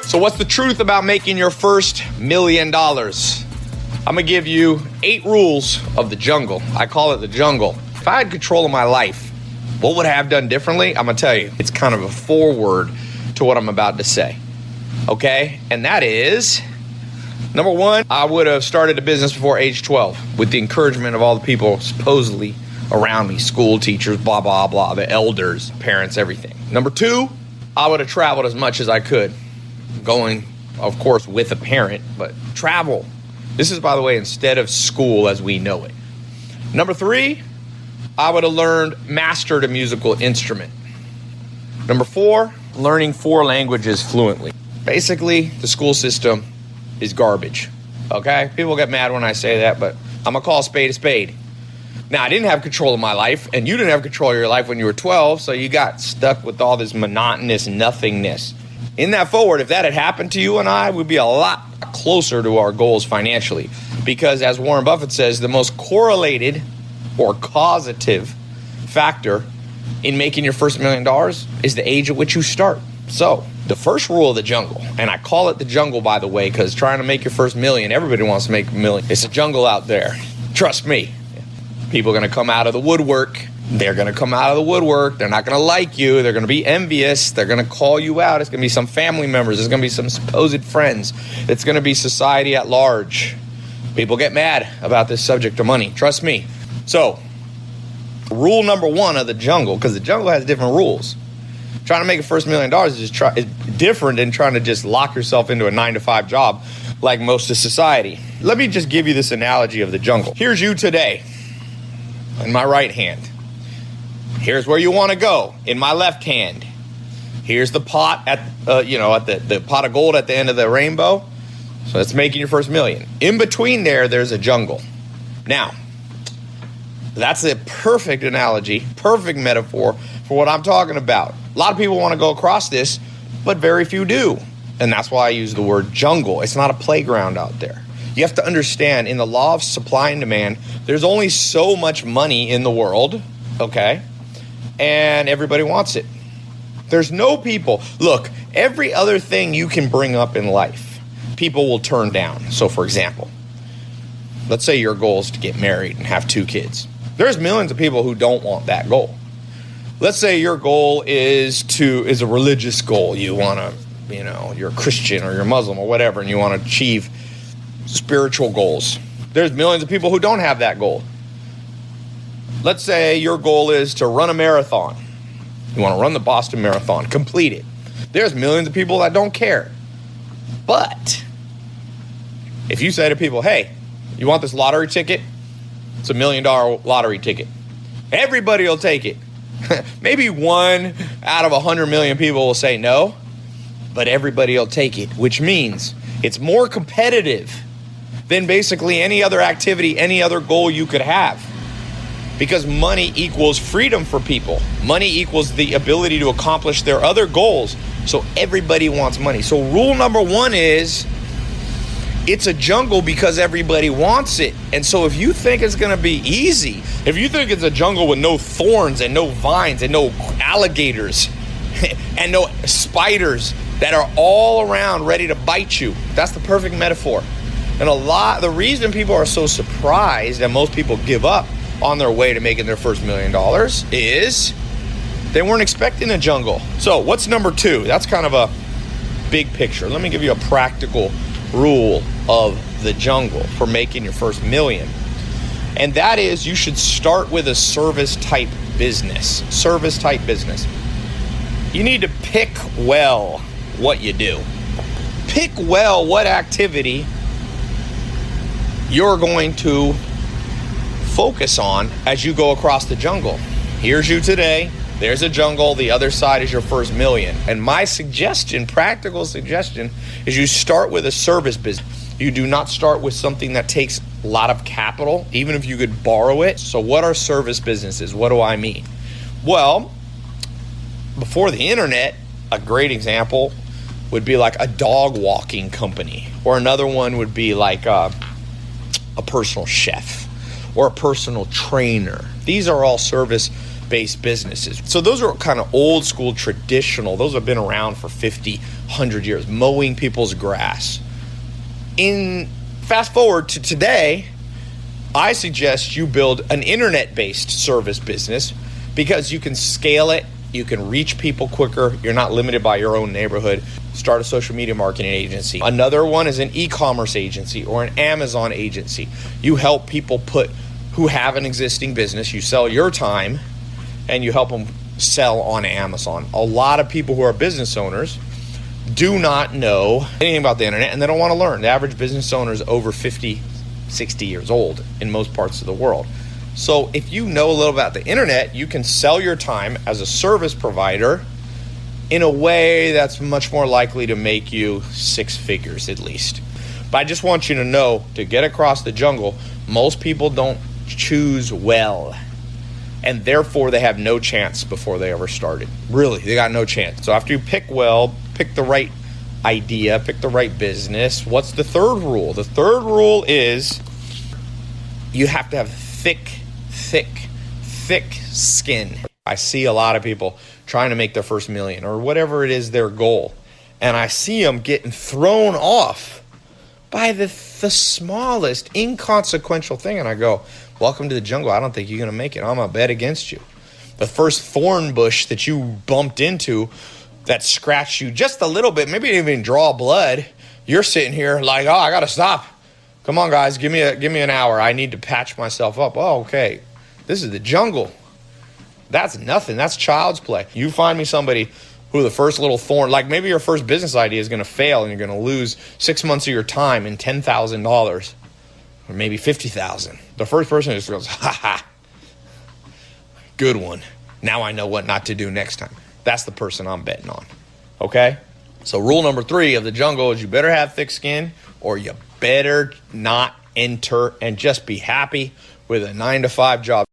So what's the truth about making your first $1 million? I'm gonna give you 8 rules of the jungle. I call it the jungle. If I had control of my life, what would I have done differently? I'm gonna tell you. It's kind of a foreword to what I'm about to say. Okay? And that is, number 1, I would have started a business before age 12 with the encouragement of all the people supposedly around me, school teachers, blah, blah, blah, the elders, parents, everything. Number 2, I would have traveled as much as I could. Going, of course, with a parent, but travel. This is, by the way, instead of school as we know it. Number 3, I would have mastered a musical instrument. Number 4, learning 4 languages fluently. Basically, the school system is garbage, okay? People get mad when I say that, but I'm gonna call a spade a spade. Now, I didn't have control of my life, and you didn't have control of your life when you were 12, so you got stuck with all this monotonous nothingness. In that forward, if that had happened to you and I, we'd be a lot closer to our goals financially. Because as Warren Buffett says, the most correlated or causative factor in making your first $1 million is the age at which you start. So the first rule of the jungle, and I call it the jungle, by the way, because trying to make your first $1 million, everybody wants to make $1 million. It's a jungle out there. Trust me. People are going to come out of the woodwork. They're going to come out of the woodwork. They're not going to like you. They're going to be envious. They're going to call you out. It's going to be some family members. There's going to be some supposed friends. It's going to be society at large. People get mad about this subject of money. Trust me. So, rule number 1 of the jungle, because the jungle has different rules. Trying to make a first $1 million is different than trying to just lock yourself into a 9-to-5 job like most of society. Let me just give you this analogy of the jungle. Here's you today in my right hand. Here's where you want to go in my left hand. Here's the pot at the pot of gold at the end of the rainbow. So that's making your first $1 million. In between there's a jungle. Now, that's a perfect analogy, perfect metaphor for what I'm talking about. A lot of people want to go across this, but very few do. And that's why I use the word jungle. It's not a playground out there. You have to understand, in the law of supply and demand, there's only so much money in the world, okay? And everybody wants it. There's no people. Look, every other thing you can bring up in life, people will turn down. So, for example, let's say your goal is to get married and have 2 kids. There's millions of people who don't want that goal. Let's say your goal is a religious goal. You want to, you're a Christian or you're Muslim or whatever, and you want to achieve spiritual goals. There's millions of people who don't have that goal. Let's say your goal is to run a marathon. You want to run the Boston Marathon, complete it. There's millions of people that don't care. But if you say to people, hey, you want this lottery ticket? It's $1 million lottery ticket. Everybody will take it. Maybe 1 out of 100 million people will say no, but everybody will take it, which means it's more competitive than basically any other activity, any other goal you could have. Because money equals freedom for people. Money equals the ability to accomplish their other goals. So everybody wants money. So rule number 1 is, it's a jungle because everybody wants it. And so if you think it's going to be easy, if you think it's a jungle with no thorns and no vines and no alligators and no spiders that are all around ready to bite you, that's the perfect metaphor. And the reason people are so surprised and most people give up on their way to making their first $1 million is they weren't expecting a jungle. So what's number 2? That's kind of a big picture. Let me give you a practical rule of the jungle for making your first $1 million. And that is, you should start with a service type business. Service type business. You need to pick well what you do. Pick well what activity you're going to focus on as you go across the jungle. Here's you today. There's a jungle. The other side is your first $1 million. And my suggestion, practical suggestion, is you start with a service business. You do not start with something that takes a lot of capital, even if you could borrow it. So what are service businesses? What do I mean? Well, before the internet, a great example would be like a dog walking company, or another one would be like a personal chef or a personal trainer. These are all service service-based businesses. So those are kind of old school, traditional. Those have been around for 50, 100 years, mowing people's grass. Fast forward to today, I suggest you build an internet-based service business because you can scale it, you can reach people quicker, you're not limited by your own neighborhood. Start a social media marketing agency. Another one is an e-commerce agency or an Amazon agency. You help people who have an existing business, you sell your time and you help them sell on Amazon. A lot of people who are business owners do not know anything about the internet and they don't want to learn. The average business owner is over 50, 60 years old in most parts of the world. So if you know a little about the internet, you can sell your time as a service provider in a way that's much more likely to make you six figures at least. But I just want you to know, to get across the jungle, most people don't choose well. And therefore they have no chance before they ever started. Really, they got no chance. So after you pick well, pick the right idea, pick the right business, what's the third rule? The third rule is you have to have thick skin. I see a lot of people trying to make their first million or whatever it is their goal. And I see them getting thrown off by the smallest inconsequential thing. And I go, welcome to the jungle. I don't think you're going to make it. I'm going to bet against you. The first thorn bush that you bumped into that scratched you just a little bit, maybe didn't even draw blood. You're sitting here like, oh, I got to stop. Come on, guys, give me an hour. I need to patch myself up. Oh, okay. This is the jungle. That's nothing. That's child's play. You find me somebody who the first little thorn, like maybe your first business idea is going to fail and you're going to lose 6 months of your time and $10,000 or maybe $50,000. The first person just goes, ha ha, good one. Now I know what not to do next time. That's the person I'm betting on. Okay? So rule number 3 of the jungle is you better have thick skin or you better not enter and just be happy with a 9-to-5 job.